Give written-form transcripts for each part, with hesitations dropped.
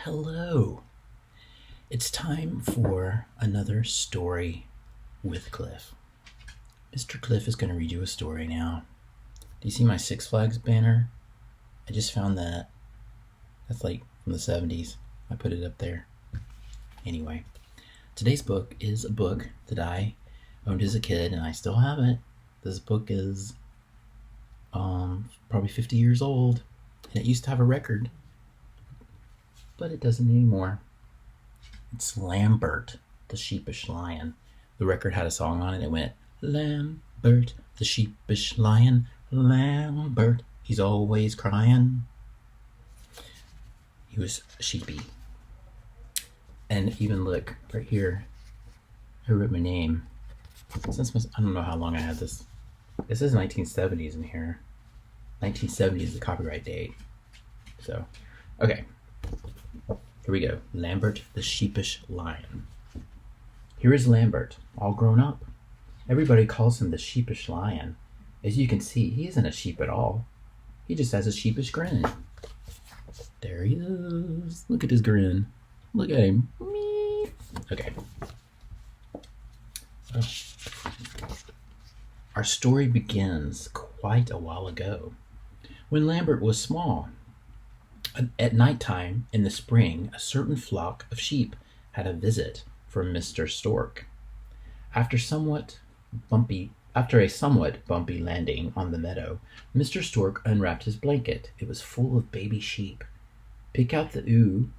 Hello. It's time for another story with Cliff. Mr. Cliff is going to read you a story now. Do you see my Six Flags banner? I just found that. That's like from the 70s. I put it up there. Anyway, today's book is a book that I owned as a kid and I still have it. This book is probably 50 years old and it used to have a record, but it doesn't anymore. It's Lambert the Sheepish Lion. The record had a song on it. It went, Lambert the Sheepish Lion, Lambert, he's always crying. He was sheepy. And even look, right here, I wrote my name. I don't know how long I had this. This is 1970s in here. 1970 is the copyright date. So, okay. Here we go. Lambert the Sheepish Lion. Here is Lambert, all grown up. Everybody calls him the Sheepish Lion. As you can see, he isn't a sheep at all. He just has a sheepish grin. There he is. Look at his grin. Look at him. Okay. Our story begins quite a while ago, when Lambert was small. At nighttime in the spring, a certain flock of sheep had a visit from Mr. Stork. After a somewhat bumpy landing on the meadow, Mr. Stork unwrapped his blanket. It was full of baby sheep. Pick out the ewe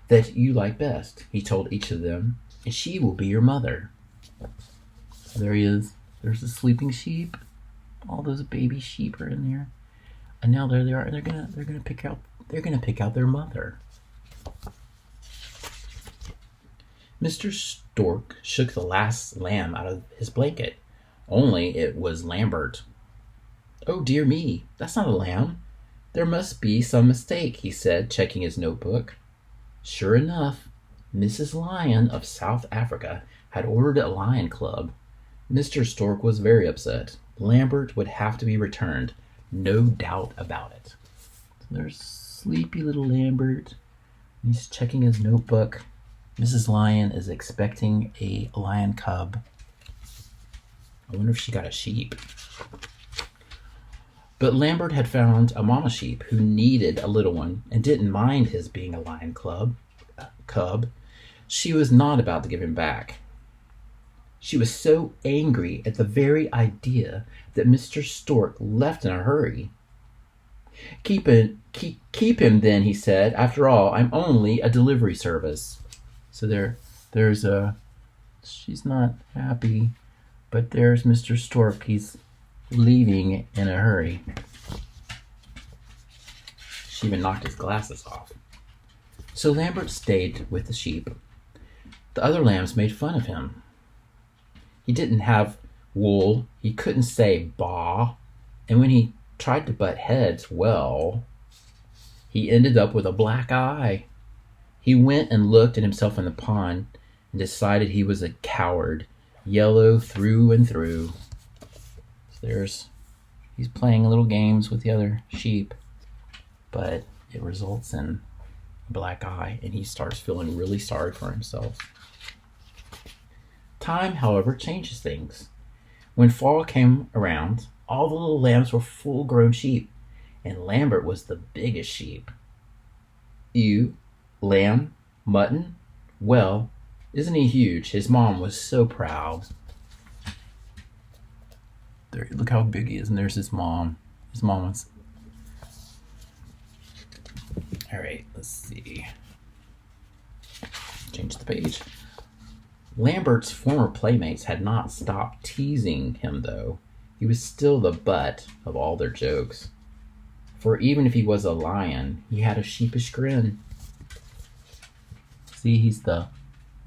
that you like best, he told each of them, and she will be your mother. There he is. There's the sleeping sheep. All those baby sheep are in there. And now there they are. They're gonna pick out their mother. Mr. Stork shook the last lamb out of his blanket. Only it was Lambert. Oh dear me, that's not a lamb. There must be some mistake, he said, checking his notebook. Sure enough, Mrs. Lion of South Africa had ordered a lion club. Mr. Stork was very upset. Lambert would have to be returned. No doubt about it. So there's sleepy little Lambert. He's checking his notebook. Mrs. Lion is expecting a lion cub. I wonder if she got a sheep. But Lambert had found a mama sheep who needed a little one and didn't mind his being a lion cub. She was not about to give him back. She was so angry at the very idea that Mr. Stork left in a hurry. Keep him then, he said. After all, I'm only a delivery service. So she's not happy, but there's Mr. Stork. He's leaving in a hurry. She even knocked his glasses off. So Lambert stayed with the sheep. The other lambs made fun of him. He didn't have wool, he couldn't say baa, and when he tried to butt heads, well, he ended up with a black eye. He went and looked at himself in the pond and decided he was a coward, yellow through and through. So he's playing little games with the other sheep, but it results in a black eye, and he starts feeling really sorry for himself. Time, however, changes things. When fall came around, all the little lambs were full-grown sheep, and Lambert was the biggest sheep. Ewe, lamb, mutton, well, isn't he huge? His mom was so proud. There, look how big he is, and there's his mom. His mom was... All right, let's see. Change the page. Lambert's former playmates had not stopped teasing him, though. He was still the butt of all their jokes. For even if he was a lion, he had a sheepish grin. See, he's the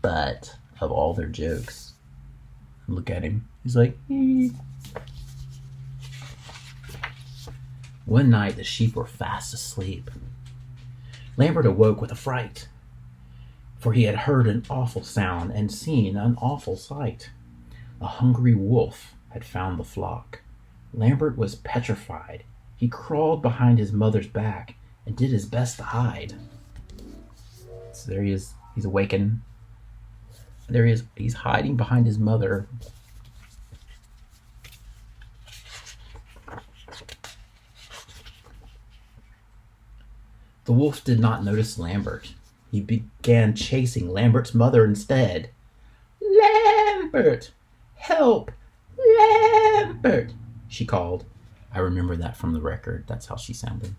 butt of all their jokes. Look at him. He's like, ee. One night, the sheep were fast asleep. Lambert awoke with a fright, for he had heard an awful sound and seen an awful sight. A hungry wolf had found the flock. Lambert was petrified. He crawled behind his mother's back and did his best to hide. is. There he is. He's awakened. There he is. He's hiding behind his mother. The wolf did not notice Lambert. He began chasing Lambert's mother instead. "Lambert! Help! Lambert!" she called. I remember that from the record. That's how she sounded.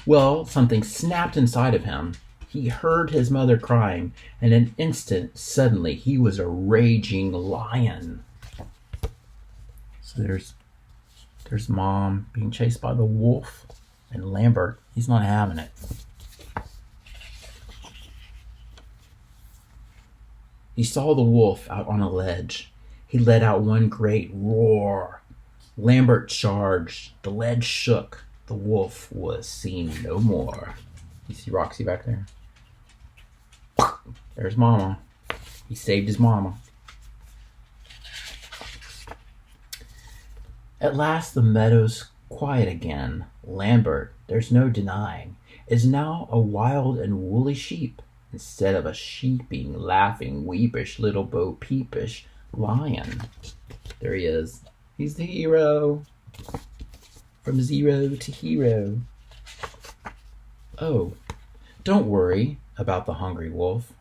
Well, something snapped inside of him. He heard his mother crying, and in an instant, suddenly, he was a raging lion. So there's Mom being chased by the wolf, and Lambert, he's not having it. He saw the wolf out on a ledge. He let out one great roar. Lambert charged. The ledge shook. The wolf was seen no more. You see Roxy back there? There's Mama. He saved his mama. At last the meadow's quiet again. Lambert, there's no denying, is now a wild and woolly sheep instead of a sheeping, laughing, weepish, little bo-peepish lion. There he is. He's the hero. From zero to hero. Oh, don't worry about the hungry wolf.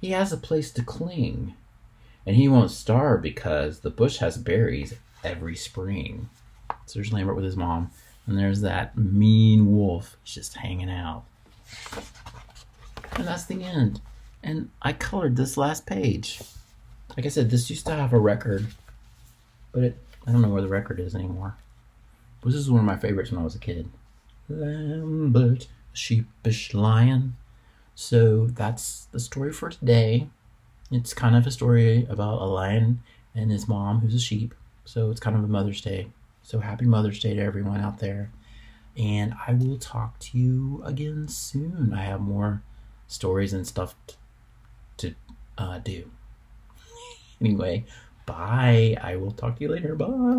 He has a place to cling, and he won't starve because the bush has berries every spring. So there's Lambert with his mom, and there's that mean wolf just hanging out. And that's the end. And I colored this last page. Like I said, this used to have a record, but I don't know where the record is anymore. But this is one of my favorites when I was a kid. Lambert the Sheepish Lion. So that's the story for today. It's kind of a story about a lion and his mom who's a sheep. So it's kind of a Mother's Day. So happy Mother's Day to everyone out there. And I will talk to you again soon. I have more stories and stuff to do. Anyway, bye. I will talk to you later. Bye.